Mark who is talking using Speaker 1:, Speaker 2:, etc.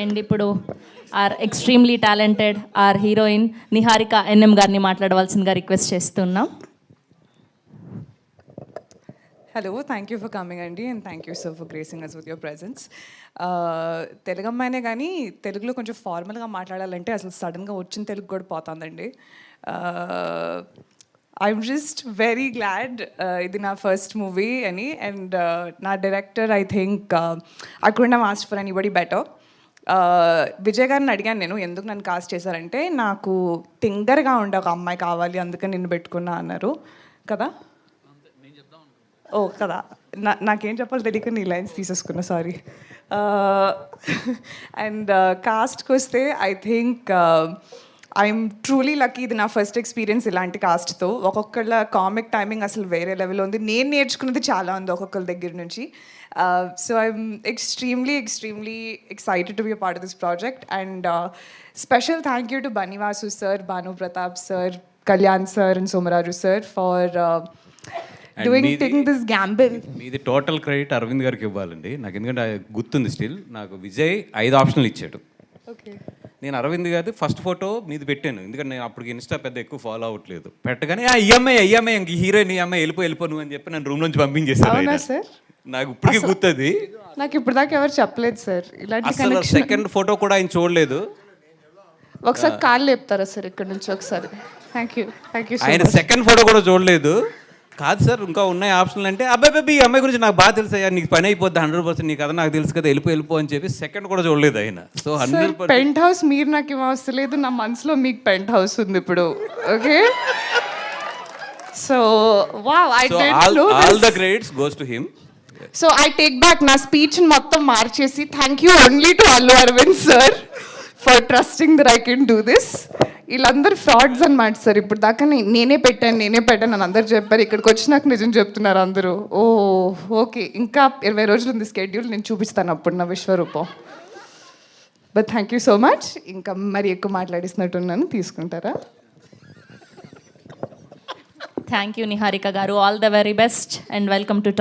Speaker 1: And ఇప్పుడు our extremely talented our heroine Niharika NM గారిని మాట్లాడవలసిందిగా రిక్వెస్ట్ చేస్తున్నాం.
Speaker 2: Hello, thank you for coming, Andy, and thank you, sir, for gracing us with your presence. Telugu అమ్మాయినే కానీ తెలుగులో కొంచెం ఫార్మల్గా మాట్లాడాలంటే అసలు సడన్గా వచ్చిన తెలుగు కూడా పోతుందండి. ఐఎమ్ జస్ట్ వెరీ గ్లాడ్ ఇది నా ఫస్ట్ మూవీ అని. అండ్ నా director I think I couldn't have asked for anybody better. Vijay గారిని అడిగాను నేను ఎందుకు నన్ను కాస్ట్ చేశారంటే నాకు తింగర్గా ఉండే ఒక అమ్మాయి కావాలి అందుకని నిన్ను పెట్టుకున్నా అన్నారు కదా. ఓ కదా, నాకేం చెప్పాలి తెలియక నీ లైన్స్ తీసేసుకున్నా, సారీ. అండ్ కాస్ట్కి వస్తే I think I'm truly lucky. ఇది నా ఫస్ట్ ఎక్స్పీరియన్స్ ఇలాంటి కాస్ట్తో. ఒక్కొక్కళ్ళ కామిక్ టైమింగ్ అసలు వేరే లెవెల్లో ఉంది. నేను నేర్చుకున్నది చాలా ఉంది ఒక్కొక్కరి దగ్గర నుంచి. So I'm extremely excited to be a part of this project. And special thank you to Bunny Vasu sir, Bhanu Pratap sir, Kalyan sir and Somaraju sir for taking this gamble.
Speaker 3: మీది టోటల్ క్రెడిట్ అరవింద్ గారికి ఇవ్వాలండి నాకు, ఎందుకంటే గుర్తుంది స్టిల్. నాకు విజయ్ 5 ఆప్షన్లు ఇచ్చాడు. నేను అరవింద్ గారి ఫస్ట్ ఫోటో మీది పెట్టాను, ఎందుకంటే నేను అప్పుడు ఇన్స్టా పెద్ద ఎక్కువ ఫాలో అవ్వట్లేదు. పెట్టగానే ఈఎంఐ ఇంక హీరోయిన్ ఈఎంఐ వెళ్ళిపో నువ్వు అని చెప్పి నన్ను రూమ్ నుంచి పంపించేశాను. నాకు ఇప్పటికీ గుర్తుంది.
Speaker 2: నాకు ఇప్పుడు దాకా ఎవరు చెప్పలేదు సార్ ఇలాంటి.
Speaker 3: అసలు సెకండ్ ఫోటో కూడా ఆయన చూడలేదు.
Speaker 2: ఒకసారి కాళ్ళు లేపుతారా సార్ ఇక్కడ నుంచి ఒకసారి? Thank you.
Speaker 3: ఆయన సెకండ్ ఫోటో కూడా చూడలేదు. కాదు సార్ ఇంకా ఉన్నాయి ఆప్షన్లు అంటే, అబ్బాయి ఈ అమ్మాయి గురించి నాకు బాగా తెలుసు అయ్యా, నీకు పని అయిపోద్ది 100%, నీ కదా నాకు తెలుసు కదా, వెళ్ళిపో అని చెప్పి సెకండ్ కూడా చూడలేదు ఆయన. సో 100%
Speaker 2: పెంట్ హౌస్ మీరు నాకు ఏం అవసరం లేదు, నా మనసులో మీకు పెంట్ హౌస్ ఉంది ఇప్పుడు. Okay, so wow, I did no
Speaker 3: all the credits goes to him.
Speaker 2: So I take back నా స్పీచ్ మొత్తం మార్చేసి thank you only to Allu Aravind sir for trusting that I can do this. వీళ్ళందరూ frauds అనమాట sir. ఇప్పుడు దాకా నేనే పెట్టాను అని అందరు చెప్పారు. ఇక్కడికి వచ్చి నాకు నిజం చెప్తున్నారు అందరూ. ఓ ఓకే, ఇంకా 20 రోజులు ఉంది స్కెడ్యూల్, నేను చూపిస్తాను అప్పుడు నా విశ్వరూపం. But thank you so much. ఇంకా మరి ఎక్కువ మాట్లాడిస్తున్నట్టున్నాను, తీసుకుంటారా?
Speaker 1: థ్యాంక్ యూ నిహారిక గారు. All the very best and welcome to